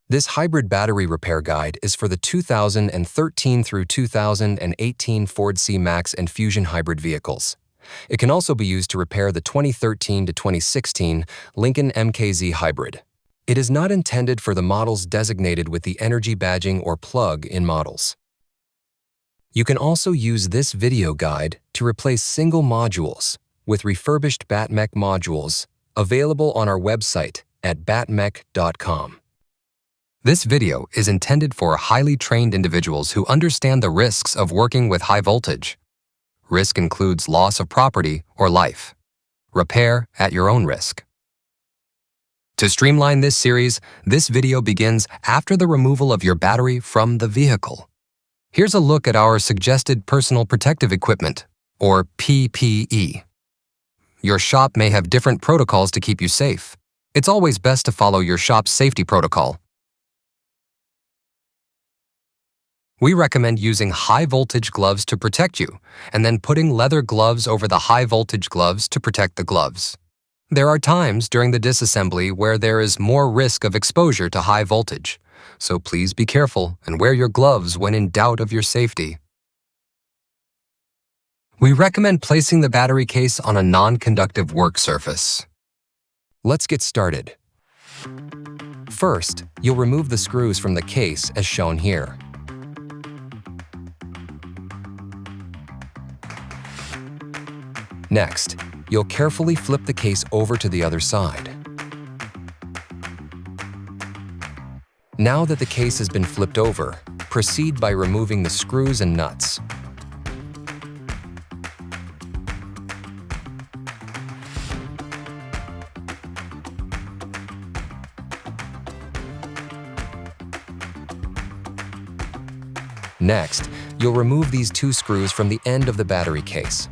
This hybrid battery repair guide is for the 2013 through 2018 Ford C-Max and Fusion hybrid vehicles. It can also be used to repair the 2013 to 2016 Lincoln MKZ hybrid. It is not intended for the models designated with the energy badging or plug-in models. You can also use this video guide to replace single modules with refurbished BattMech modules available on our website at battmech.com. This video is intended for highly trained individuals who understand the risks of working with high voltage. Risk includes loss of property or life. Repair at your own risk. To streamline this series, this video begins after the removal of your battery from the vehicle. Here's a look at our suggested personal protective equipment, or PPE. Your shop may have different protocols to keep you safe. It's always best to follow your shop's safety protocol. We recommend using high-voltage gloves to protect you, and then putting leather gloves over the high-voltage gloves to protect the gloves. There are times during the disassembly where there is more risk of exposure to high voltage, so please be careful and wear your gloves when in doubt of your safety. We recommend placing the battery case on a non-conductive work surface. Let's get started. First, you'll remove the screws from the case as shown here. Next, you'll carefully flip the case over to the other side. Now that the case has been flipped over, proceed by removing the screws and nuts. Next, you'll remove these two screws from the end of the battery case.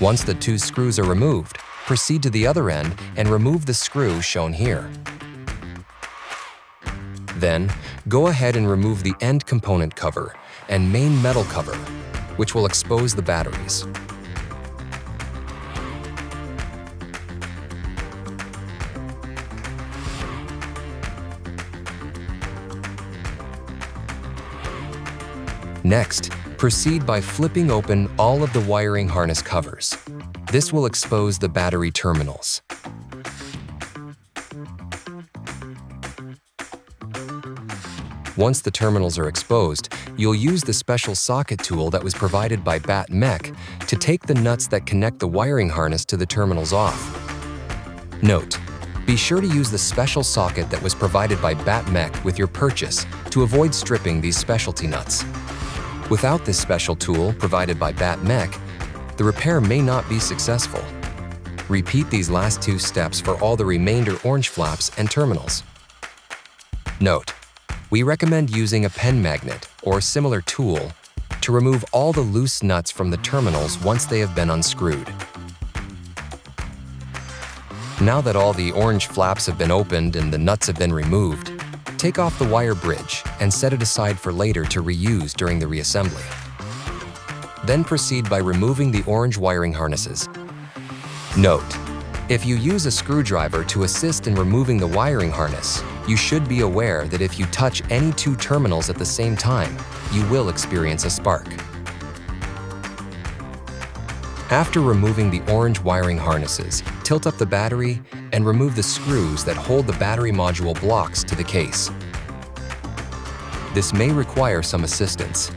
Once the two screws are removed, proceed to the other end and remove the screw shown here. Then, go ahead and remove the end component cover and main metal cover, which will expose the batteries. Next, proceed by flipping open all of the wiring harness covers. This will expose the battery terminals. Once the terminals are exposed, you'll use the special socket tool that was provided by BattMech to take the nuts that connect the wiring harness to the terminals off. Note: be sure to use the special socket that was provided by BattMech with your purchase to avoid stripping these specialty nuts. Without this special tool provided by BattMech, the repair may not be successful. Repeat these last two steps for all the remainder orange flaps and terminals. Note: we recommend using a pen magnet or similar tool to remove all the loose nuts from the terminals once they have been unscrewed. Now that all the orange flaps have been opened and the nuts have been removed, take off the wire bridge and set it aside for later to reuse during the reassembly. Then proceed by removing the orange wiring harnesses. Note: if you use a screwdriver to assist in removing the wiring harness, you should be aware that if you touch any two terminals at the same time, you will experience a spark. After removing the orange wiring harnesses, tilt up the battery and remove the screws that hold the battery module blocks to the case. This may require some assistance.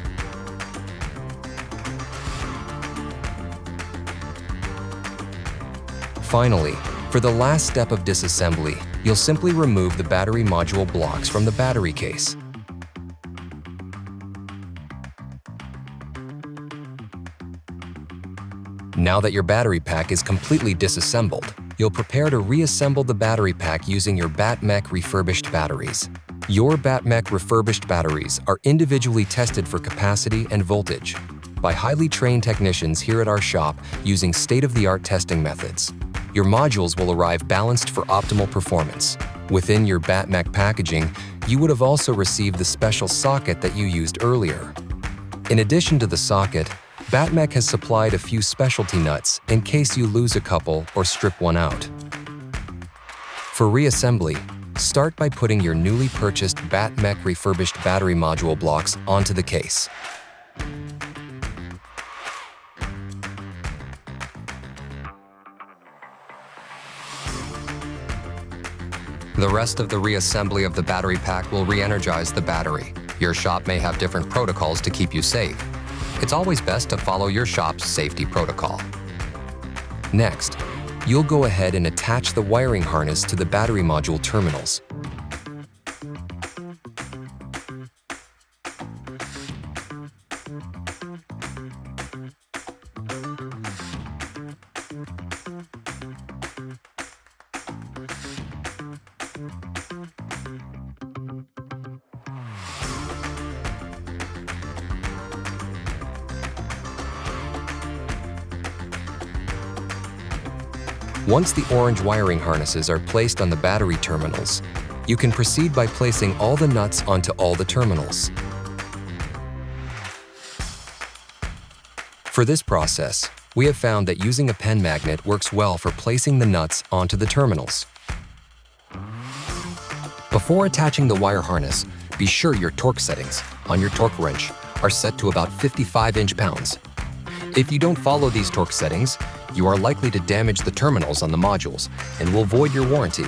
Finally, for the last step of disassembly, you'll simply remove the battery module blocks from the battery case. Now that your battery pack is completely disassembled, you'll prepare to reassemble the battery pack using your BattMech refurbished batteries. Your BattMech refurbished batteries are individually tested for capacity and voltage by highly trained technicians here at our shop using state-of-the-art testing methods. Your modules will arrive balanced for optimal performance. Within your BattMech packaging, you would have also received the special socket that you used earlier. In addition to the socket, BattMech has supplied a few specialty nuts in case you lose a couple or strip one out. For reassembly, start by putting your newly purchased BattMech refurbished battery module blocks onto the case. The rest of the reassembly of the battery pack will re-energize the battery. Your shop may have different protocols to keep you safe. It's always best to follow your shop's safety protocol. Next, you'll go ahead and attach the wiring harness to the battery module terminals. Once the orange wiring harnesses are placed on the battery terminals, you can proceed by placing all the nuts onto all the terminals. For this process, we have found that using a pen magnet works well for placing the nuts onto the terminals. Before attaching the wire harness, be sure your torque settings on your torque wrench are set to about 55 inch-pounds. If you don't follow these torque settings, you are likely to damage the terminals on the modules and will void your warranty.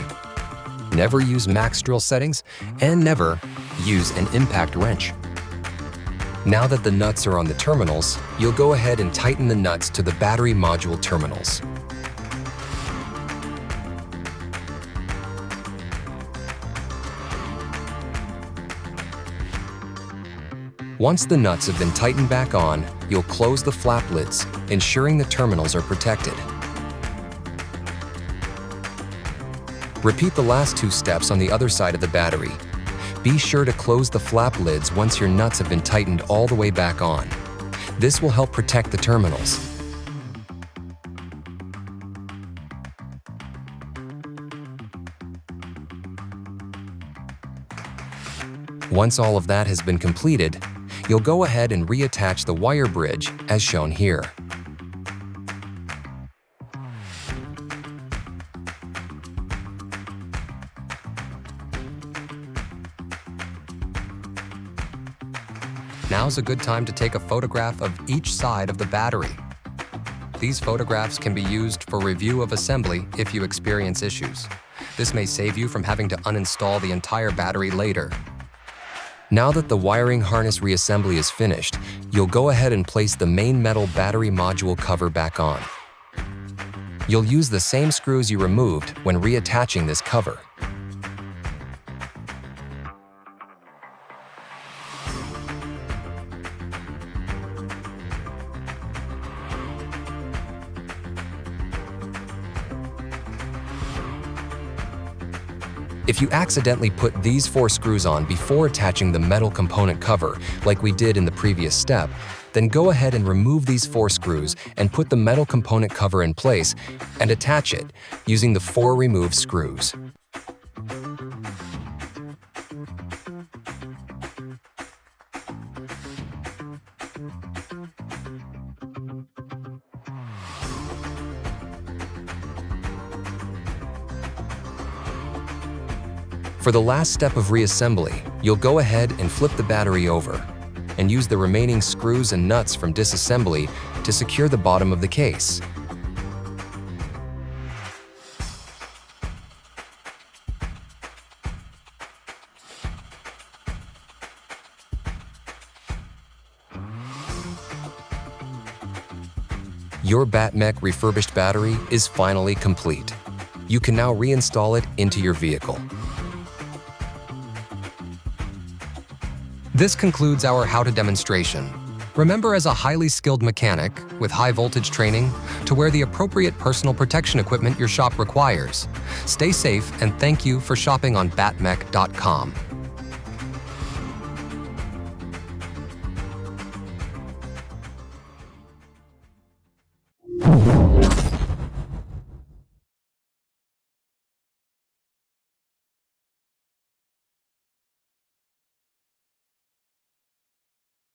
Never use max drill settings and never use an impact wrench. Now that the nuts are on the terminals, you'll go ahead and tighten the nuts to the battery module terminals. Once the nuts have been tightened back on, you'll close the flap lids, ensuring the terminals are protected. Repeat the last two steps on the other side of the battery. Be sure to close the flap lids once your nuts have been tightened all the way back on. This will help protect the terminals. Once all of that has been completed, you'll go ahead and reattach the wire bridge as shown here. Now's a good time to take a photograph of each side of the battery. These photographs can be used for review of assembly if you experience issues. This may save you from having to uninstall the entire battery later. Now that the wiring harness reassembly is finished, you'll go ahead and place the main metal battery module cover back on. You'll use the same screws you removed when reattaching this cover. If you accidentally put these 4 screws on before attaching the metal component cover, like we did in the previous step, then go ahead and remove these 4 screws and put the metal component cover in place and attach it using the 4 removed screws. For the last step of reassembly, you'll go ahead and flip the battery over and use the remaining screws and nuts from disassembly to secure the bottom of the case. Your BattMech refurbished battery is finally complete. You can now reinstall it into your vehicle. This concludes our how-to demonstration. Remember, as a highly skilled mechanic with high voltage training, to wear the appropriate personal protection equipment your shop requires. Stay safe and thank you for shopping on BattMech.com.